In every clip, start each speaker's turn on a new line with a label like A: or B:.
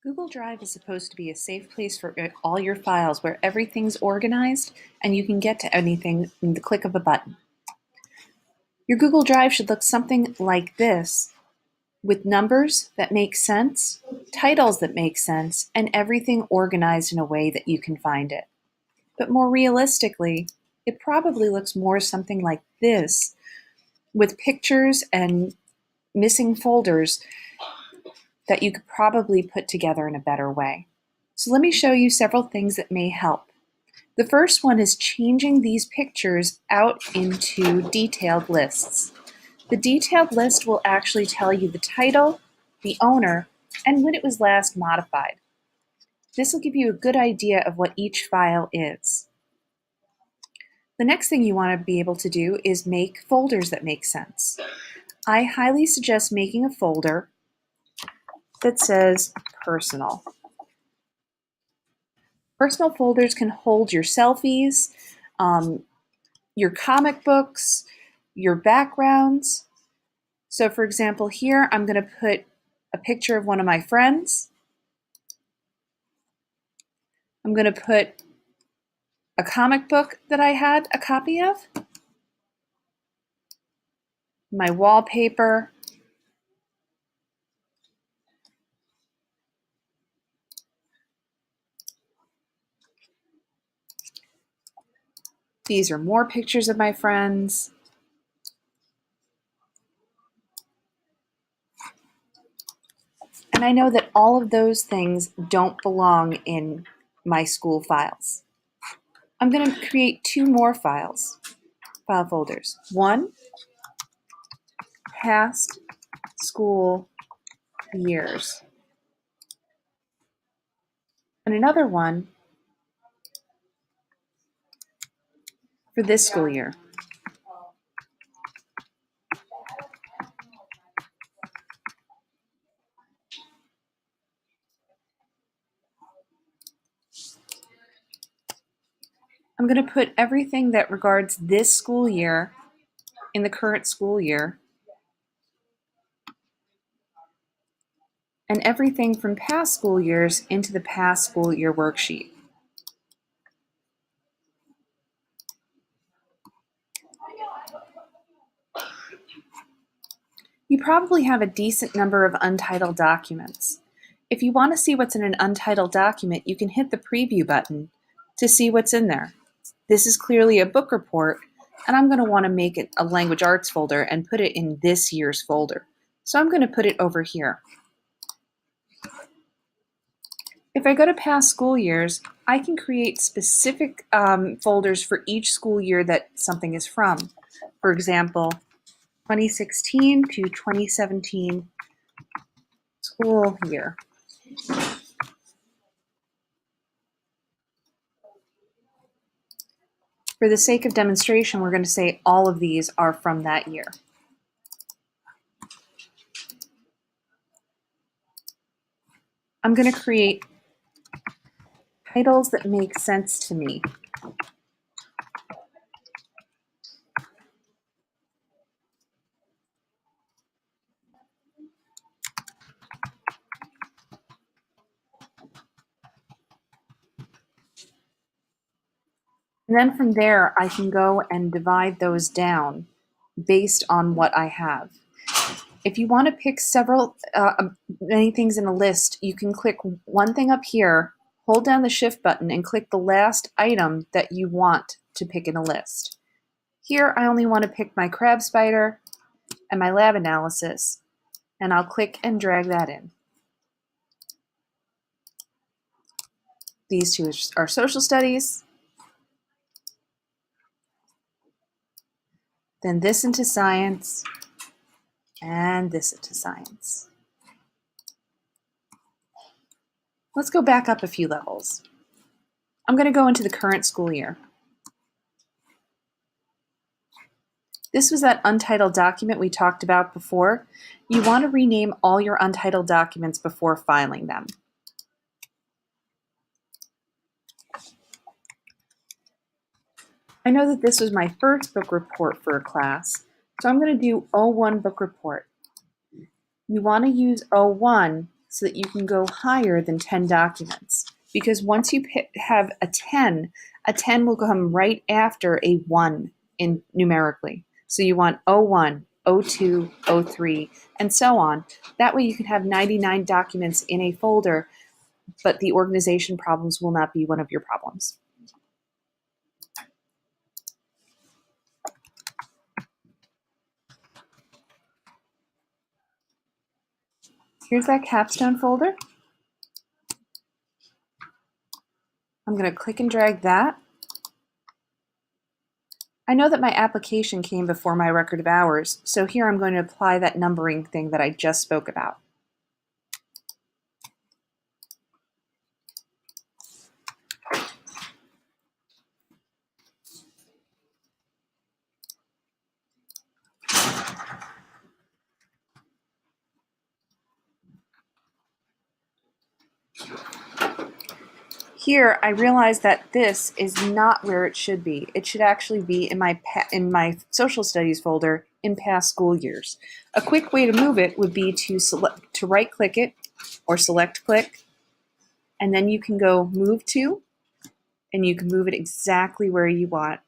A: Google Drive is supposed to be a safe place for all your files where everything's organized and you can get to anything in the click of a button. Your Google Drive should look something like this, with numbers that make sense, titles that make sense, and everything organized in a way that you can find it. But more realistically, it probably looks more something like this, with pictures and missing folders that you could probably put together in a better way. So let me show you several things that may help. The first one is changing these pictures out into detailed lists. The detailed list will actually tell you the title, the owner, and when it was last modified. This will give you a good idea of what each file is. The next thing you want to be able to do is make folders that make sense. I highly suggest making a folder that says personal. Personal folders can hold your selfies, your comic books, your backgrounds. So for example, here I'm going to put a picture of one of my friends. I'm going to put a comic book that I had a copy of, my wallpaper, these are more pictures of my friends. And I know that all of those things don't belong in my school files. I'm going to create two more file folders. One, past school years. And another one for this school year. I'm going to put everything that regards this school year in the current school year, and everything from past school years into the past school year worksheet. You probably have a decent number of untitled documents. If you want to see what's in an untitled document, you can hit the preview button to see what's in there. This is clearly a book report, and I'm going to want to make it a language arts folder and put it in this year's folder. So I'm going to put it over here. If I go to past school years, I can create specific folders for each school year that something is from. For example, 2016 to 2017 school year. For the sake of demonstration, we're going to say all of these are from that year. I'm going to create titles that make sense to me. And then from there, I can go and divide those down based on what I have. If you want to pick many things in a list, you can click one thing up here, hold down the Shift button, and click the last item that you want to pick in a list. Here, I only want to pick my crab spider and my lab analysis, and I'll click and drag that in. These two are social studies. Then this into science, and this into science. Let's go back up a few levels. I'm going to go into the current school year. This was that untitled document we talked about before. You want to rename all your untitled documents before filing them. I know that this was my first book report for a class, so I'm going to do O1 book report. You want to use O1 so that you can go higher than 10 documents. Because once you have a 10 will come right after a 1 in numerically. So you want 01, 02, 03, and so on. That way you can have 99 documents in a folder, but the organization problems will not be one of your problems. Here's that capstone folder. I'm going to click and drag that. I know that my application came before my record of hours, so here I'm going to apply that numbering thing that I just spoke about. Here, I realize that this is not where it should be. It should actually be in my social studies folder in past school years. A quick way to move it would be to right-click it or select click, and then you can go move to, and you can move it exactly where you want.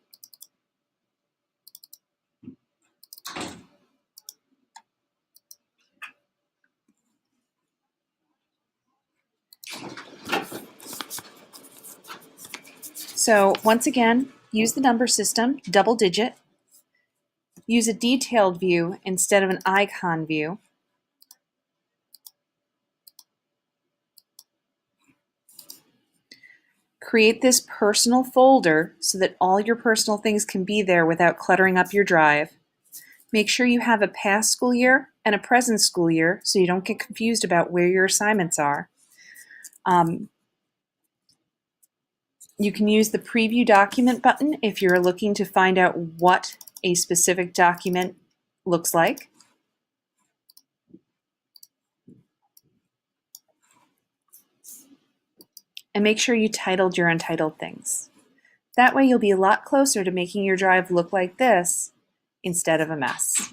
A: So once again, use the number system, double digit. Use a detailed view instead of an icon view. Create this personal folder so that all your personal things can be there without cluttering up your drive. Make sure you have a past school year and a present school year so you don't get confused about where your assignments are. You can use the preview document button if you're looking to find out what a specific document looks like. And make sure you titled your untitled things. That way you'll be a lot closer to making your drive look like this instead of a mess.